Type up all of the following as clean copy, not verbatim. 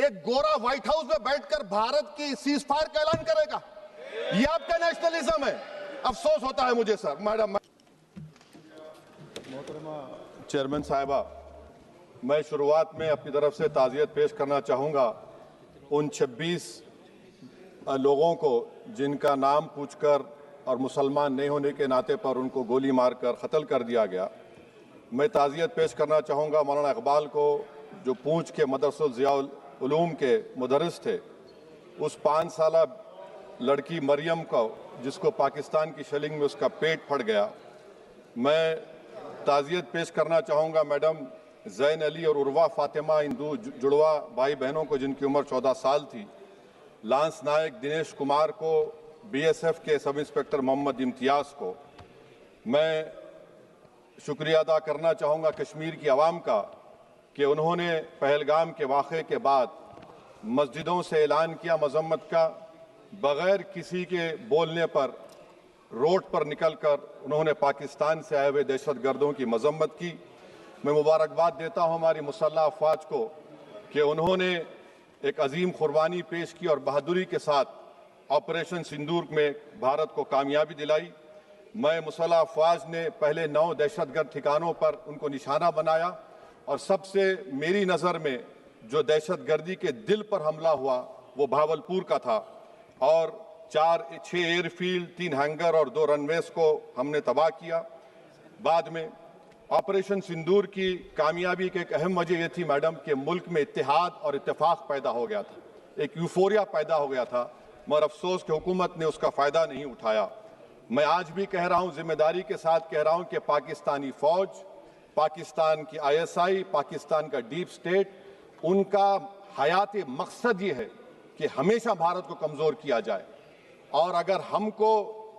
एक गोरा white house में बैठकर भारत की सीज फायर का ऐलान करेगा? ये आपका नेशनलिज्म है। अफसोस होता है मुझे सर। मैडम चेयरमैन साहिबा, मैं शुरुआत में अपनी तरफ से ताज़ियत पेश करना चाहूँगा उन 26 लोगों को जिनका नाम पूछकर और मुसलमान नहीं होने के नाते पर उनको गोली मारकर कत्ल कर दिया गया। मैं ताज़ियत पेश करना चाहूँगा मौलाना इकबाल को, जो पूंछ के मदरसुल ज़ियाउल उलूम के मुदर्रिस थे, उस 5 साला लड़की मरियम को जिसको पाकिस्तान की शेलिंग में उसका पेट फट गया। मैं ताज़ियत पेश करना चाहूँगा मैडम ज़ैन अली और उर्वा फातिमा, इन दो जुड़वा भाई बहनों को जिनकी उम्र 14 साल थी, लांस नायक दिनेश कुमार को, बीएसएफ के सब इंस्पेक्टर मोहम्मद इम्तियाज़ को। मैं शुक्रिया अदा करना चाहूँगा कश्मीर की आवाम का कि उन्होंने पहलगाम के वाक़े के बाद मस्जिदों से ऐलान किया मज़म्मत का, बग़ैर किसी के बोलने पर रोड पर निकलकर उन्होंने पाकिस्तान से आए हुए दहशतगर्दों की मज़म्मत की। मैं मुबारकबाद देता हूँ हमारी मुसल्लह अफ़वाज को कि उन्होंने एक अजीम कुर्बानी पेश की और बहादुरी के साथ ऑपरेशन सिंदूर में भारत को कामयाबी दिलाई। मैं मुसल्लह अफ़वाज ने पहले 9 दहशतगर्द ठिकानों पर उनको निशाना बनाया और सबसे मेरी नज़र में जो दहशतगर्दी के दिल पर हमला हुआ वो भावलपुर का था और 6 एयरफील्ड, 3 हैंगर और 2 रनवेज को हमने तबाह किया। बाद में ऑपरेशन सिंदूर की कामयाबी की एक अहम वजह यह थी मैडम कि मुल्क में इत्तेहाद और इत्तेफाक पैदा हो गया था, एक यूफोरिया पैदा हो गया था, मगर अफसोस कि हुकूमत ने उसका फ़ायदा नहीं उठाया। मैं आज भी कह रहा हूँ, जिम्मेदारी के साथ कह रहा हूँ कि पाकिस्तानी फ़ौज, पाकिस्तान की ISI, पाकिस्तान का डीप स्टेट, उनका हयाती मकसद ये है कि हमेशा भारत को कमज़ोर किया जाए और अगर हमको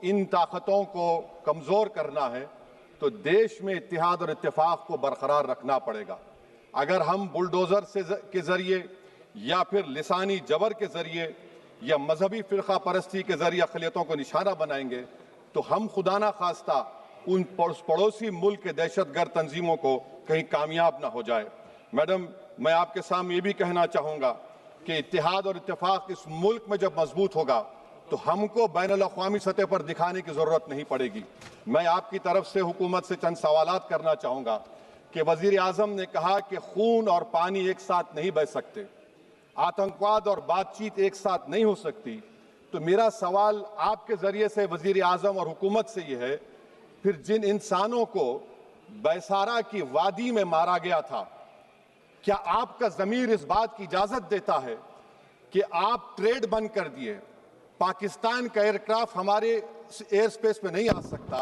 इन ताकतों को कमज़ोर करना है तो देश में इत्तेहाद और इत्तेफाक को बरकरार रखना पड़ेगा। अगर हम बुलडोज़र के ज़रिए या फिर लिसानी जबर के ज़रिए या मजहबी फ़िरक़ा परस्ती के ज़रिए अक़लियतों को निशाना बनाएंगे तो हम खुदा ना खास्ता उन पड़ोसी मुल्क के दहशतगर्द तंजीमों को कहीं कामयाब ना हो जाए। मैडम, मैं आपके सामने ये भी कहना चाहूँगा कि इत्तेहाद और इत्तेफाक इस मुल्क में जब मजबूत होगा तो हमको बैनुल-अक़वामी सतह पर दिखाने की ज़रूरत नहीं पड़ेगी। मैं आपकी तरफ से हुकूमत से चंद सवालात करना चाहूँगा कि वज़ीर आज़म ने कहा कि खून और पानी एक साथ नहीं बह सकते, आतंकवाद और बातचीत एक साथ नहीं हो सकती। तो मेरा सवाल आपके ज़रिए से वज़ीर आज़म और हुकूमत से ये है, फिर जिन इंसानों को बैसारा की वादी में मारा गया था, क्या आपका ज़मीर इस बात की इजाज़त देता है कि आप ट्रेड बंद कर दिए, पाकिस्तान का एयरक्राफ्ट हमारे एयर स्पेस में नहीं आ सकता,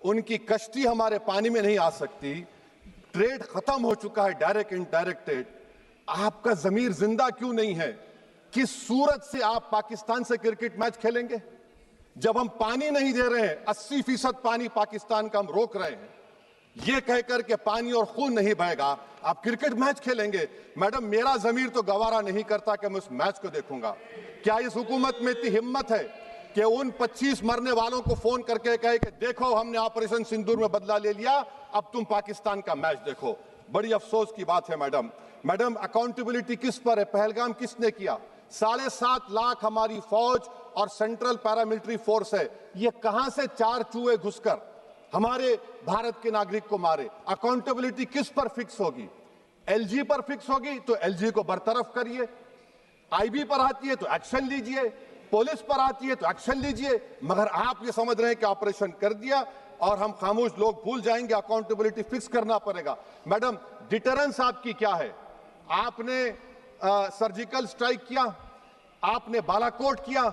उनकी कश्ती हमारे पानी में नहीं आ सकती, ट्रेड खत्म हो चुका है डायरेक्ट इनडायरेक्टेड, आपका ज़मीर जिंदा क्यों नहीं है? किस सूरत से आप पाकिस्तान से क्रिकेट मैच खेलेंगे जब हम पानी नहीं दे रहे हैं? 80% पानी पाकिस्तान का हम रोक रहे हैं, ये कहकर के पानी और खून नहीं बहेगा, आप क्रिकेट मैच खेलेंगे? मैडम, मेरा ज़मीर तो गवारा नहीं करता कि मैं उस मैच को देखूंगा। क्या इस हुकूमत में इतनी हिम्मत है कि उन 25 मरने वालों को फोन करके कहे कि देखो हमने ऑपरेशन सिंदूर में बदला ले लिया, अब तुम पाकिस्तान का मैच देखो? बड़ी अफसोस की बात है मैडम, अकाउंटेबिलिटी किस पर है? पहलगाम किसने किया? 7.5 लाख हमारी फौज और सेंट्रल पैरामिलिट्री फोर्स है, ये कहां से 4 चूहे घुसकर हमारे भारत के नागरिक को मारे? अकाउंटेबिलिटी किस पर फिक्स होगी? LG पर फिक्स होगी तो LG को बरतरफ करिए, IB पर आती है तो एक्शन लीजिए, पुलिस पर आती है तो एक्शन लीजिए, मगर आप ये समझ रहे हैं कि ऑपरेशन कर दिया और हम खामोश लोग भूल जाएंगे। अकाउंटेबिलिटी फिक्स करना पड़ेगा। मैडम, डिटरेंस आपकी क्या है? आपने सर्जिकल स्ट्राइक किया, आपने बालाकोट किया,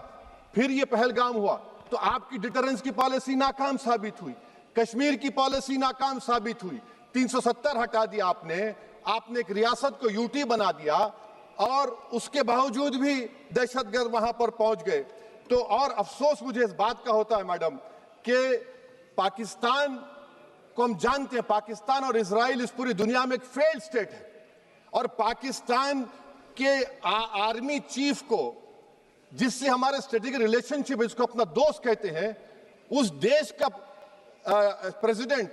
फिर ये पहलगाम हुआ, तो आपकी डिटरेंस की पॉलिसी नाकाम साबित हुई, कश्मीर की पॉलिसी नाकाम साबित हुई, 370 हटा दिया आपने एक रियासत को यूटी बना दिया और उसके बावजूद भी दहशतगर्द वहां पर पहुंच गए। तो और अफसोस मुझे इस बात का होता है मैडम कि पाकिस्तान को हम जानते हैं, पाकिस्तान और इजराइल इस पूरी दुनिया में एक फेल्ड स्टेट है और पाकिस्तान के आर्मी चीफ को, जिससे हमारे स्ट्रेटेजिक रिलेशनशिप है, जिसको अपना दोस्त कहते हैं, उस देश का प्रेसिडेंट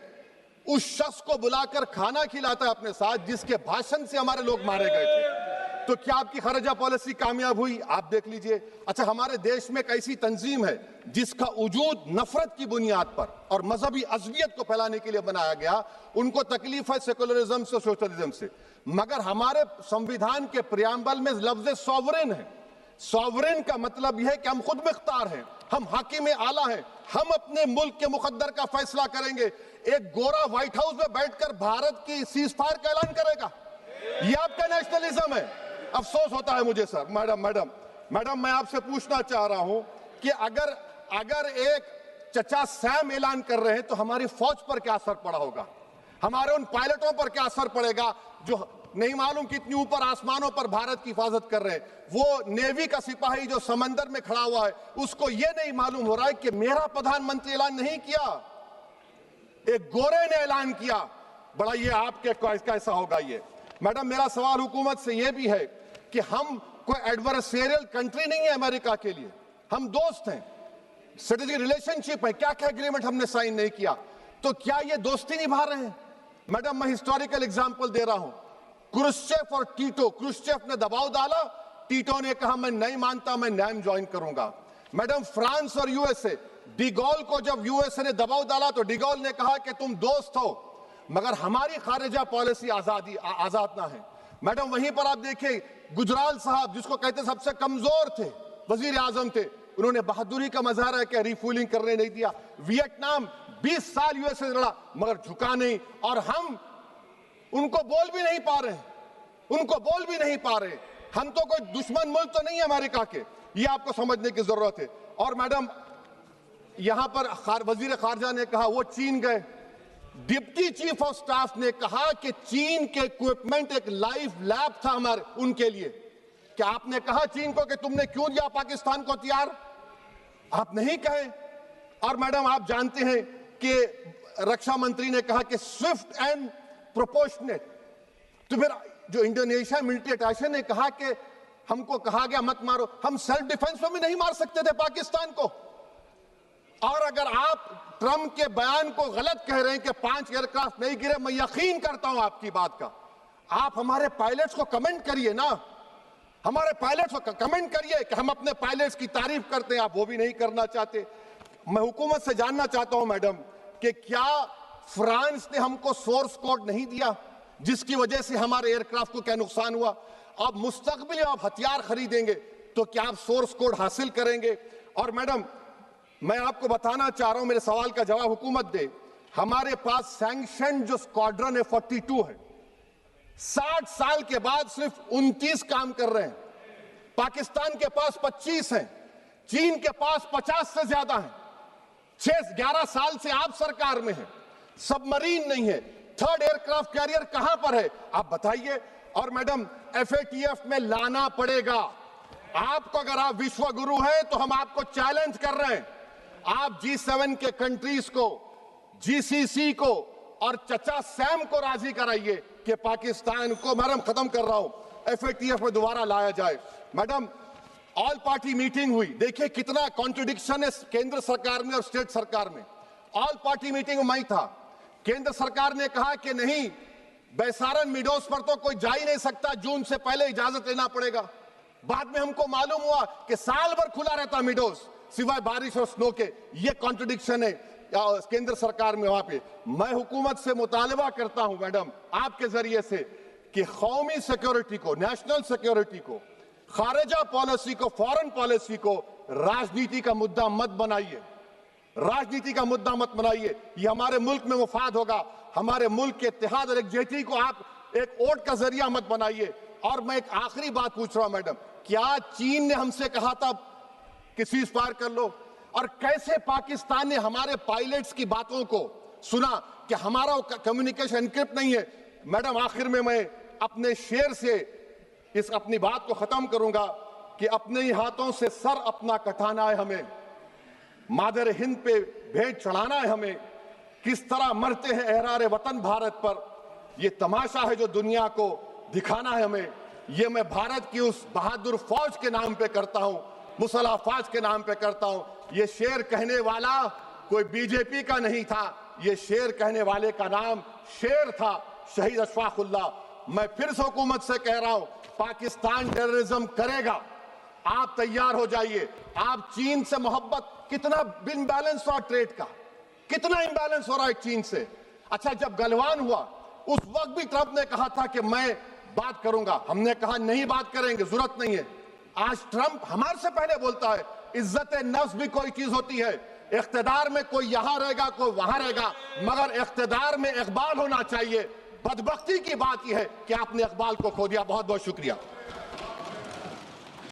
उस शख्स को बुलाकर खाना खिलाता है अपने साथ जिसके भाषण से हमारे लोग मारे गए थे। तो क्या आपकी खारजा पॉलिसी कामयाब हुई? आप देख लीजिए। अच्छा, हमारे देश में एक ऐसी तंजीम है जिसका वजूद नफरत की बुनियाद पर और मजहबी अज़बियत को फैलाने के लिए बनाया गया। उनको तकलीफ है सेकुलरिज्म से, सोशलिज्म से, मगर हमारे संविधान के प्रियम्बल में लफ्ज सॉवरेन है। सॉवरेन का मतलब यह है कि हम खुद मुख्तार हैं, हम हाकिम आला हैं, हम अपने मुल्क के मुकद्दर का फैसला करेंगे। एक गोरा व्हाइट हाउस में बैठकर भारत की सीज फायर का ऐलान करेगा? यह आपका नेशनलिज्म है। अफसोस होता है मुझे सर। मैडम मैं आपसे पूछना चाह रहा हूं कि अगर एक चचा सैम ऐलान कर रहे हैं तो हमारी फौज पर क्या असर पड़ा होगा? हमारे उन पायलटों पर क्या असर पड़ेगा जो नहीं मालूम कितनी ऊपर आसमानों पर भारत की हिफाजत कर रहे हैं? वो नेवी का सिपाही जो समंदर में खड़ा हुआ है, उसको यह नहीं मालूम हो रहा है कि मेरा प्रधानमंत्री ऐलान नहीं किया, एक गोरे ने ऐलान किया। बड़ा ये आपके कैसा होगा ये? मैडम मेरा सवाल हुकूमत से यह भी है कि हम कोई एडवर्सेरियल कंट्री नहीं है अमेरिका के लिए, हम दोस्त हैं, स्ट्रेटेजिक रिलेशनशिप है। क्या क्या एग्रीमेंट हमने साइन नहीं किया, तो क्या ये दोस्ती निभा रहे हैं? मैडम मैं हिस्टोरिकल एग्जांपल दे रहा हूं, क्रुश्चेव और टीटो। क्रुश्चेव ने दबाव डाला, टीटो ने कहा मैं नहीं मानता, मैं नैम ज्वाइन करूंगा। मैडम फ्रांस और यूएसए, डिगोल को जब यूएसए ने दबाव डाला तो डिगोल ने कहा कि तुम दोस्त हो मगर हमारी खारिजा पॉलिसी आजाद ना है। मैडम वहीं पर आप देखिए गुजराल साहब, जिसको कहते सबसे कमजोर थे, वजीर आजम थे, उन्होंने बहादुरी का मजारा किया, रिफूलिंग करने नहीं दिया। वियतनाम 20 साल यूएसए से लड़ा मगर झुका नहीं, और हम उनको बोल भी नहीं पा रहे, हम तो कोई दुश्मन मुल्क तो नहीं है अमेरिका के, ये आपको समझने की जरूरत है। और मैडम यहां पर वजीर खारजा ने कहा वो चीन गए, डिप्टी चीफ ऑफ स्टाफ ने कहा कि चीन के इक्विपमेंट एक लाइव लैब था हमारे उनके लिए। क्या आपने कहा चीन को कि तुमने क्यों दिया पाकिस्तान को हथियार? आप नहीं कहे। और मैडम आप जानते हैं कि रक्षा मंत्री ने कहा कि स्विफ्ट एंड प्रोपोर्शनेट, तो फिर जो इंडोनेशिया मिलिट्री अटैचे ने कहा कि हमको कहा गया मत मारो, हम सेल्फ डिफेंस में भी नहीं मार सकते थे पाकिस्तान को। और अगर आप ट्रंप के बयान को गलत कह रहे हैं कि 5 एयरक्राफ्ट नहीं गिरे, मैं यकीन करता हूं आपकी बात का, आप हमारे पायलट्स को कमेंट करिए ना, हमारे पायलट्स को कमेंट करिए कि हम अपने पायलट्स की तारीफ करते हैं, आप वो भी नहीं करना चाहते। मैं हुकूमत से जानना चाहता हूं मैडम कि क्या फ्रांस ने हमको सोर्स कोड नहीं दिया जिसकी वजह से हमारे एयरक्राफ्ट को क्या नुकसान हुआ? अब मुस्तकबिल में आप हथियार खरीदेंगे तो क्या आप सोर्स कोड हासिल करेंगे? और मैडम मैं आपको बताना चाह रहा हूं, मेरे सवाल का जवाब हुकूमत दे, हमारे पास सैंक्शन जो स्क्वाड्रन है 42 है, 60 साल के बाद सिर्फ 29 काम कर रहे हैं। पाकिस्तान के पास 25 हैं, चीन के पास 50 से ज्यादा हैं। 11 साल से आप सरकार में हैं, सबमरीन नहीं है, थर्ड एयरक्राफ्ट कैरियर कहां पर है आप बताइए। और मैडम FATF में लाना पड़ेगा आपको। अगर आप विश्व गुरु हैं तो हम आपको चैलेंज कर रहे हैं, आप G7 के कंट्रीज को, GCC को और चचा सैम को राजी कराइए कि पाकिस्तान को, मैडम खत्म कर रहा हूं, FATF में दोबारा लाया जाए। मैडम ऑल पार्टी मीटिंग हुई, देखिए कितना कॉन्ट्रडिक्शन है केंद्र सरकार में और स्टेट सरकार में। ऑल पार्टी मीटिंग में मैं था, केंद्र सरकार ने कहा कि नहीं, बैसारन मिडोस पर तो कोई जा ही नहीं सकता, जून से पहले इजाजत लेना पड़ेगा। बाद में हमको मालूम हुआ कि साल भर खुला रहता मिडोस सिवाय बारिश और स्नो के। ये कॉन्ट्रडिक्शन है केंद्र सरकार में। वहां पे मैं हुकूमत से मुतालबा करता हूं मैडम आपके जरिए से कि कौमी सिक्योरिटी को, नेशनल सिक्योरिटी को, खारिजा पॉलिसी को, फॉरेन पॉलिसी को राजनीति का मुद्दा मत बनाइए, राजनीति का मुद्दा मत बनाइए। ये हमारे मुल्क में मुफाद होगा, हमारे मुल्क के इत्तेहाद और एकजुटती को आप एक वोट का जरिया मत बनाइए। और मैं एक आखिरी बात पूछ रहा हूं मैडम, क्या चीन ने हमसे कहा था कि सीज फायर कर लो? और कैसे पाकिस्तान ने हमारे पायलट्स की बातों को सुना कि हमारा कम्युनिकेशन एनक्रिप्ट नहीं है? मैडम आखिर में मैं अपने शेर से इस अपनी बात को खत्म करूंगा कि अपने ही हाथों से सर अपना कटाना है हमें, मादर हिंद पे भेंट चढ़ाना है हमें, किस तरह मरते हैं एहरारे वतन भारत पर, ये तमाशा है जो दुनिया को दिखाना है हमें। ये मैं भारत की उस बहादुर फौज के नाम पे करता हूं, मुसल्ह फौज के नाम पे करता हूं। ये शेर कहने वाला कोई बीजेपी का नहीं था, ये शेर कहने वाले का नाम शेर था, शहीद अशफाकुल्लाह। मैं फिर से हुकूमत से कह रहा हूं, पाकिस्तान टेररिज्म करेगा, आप तैयार हो जाइए। आप चीन से मोहब्बत, कितना इम्बैलेंस हुआ ट्रेड का, कितना इम्बैलेंस हो रहा है चीन से। अच्छा, जब गलवान हुआ उस वक्त भी ट्रंप ने कहा था कि मैं बात करूंगा, हमने कहा नहीं बात करेंगे, जरूरत नहीं है। आज ट्रंप हमारे से पहले बोलता है। इज्जत नफ्स भी कोई चीज होती है, इख्तिदार में कोई यहां रहेगा कोई वहां रहेगा, मगर इख्तिदार में इकबाल होना चाहिए। बदबख्ती की बात यह है कि आपने इकबाल को खो दिया। बहुत बहुत शुक्रिया।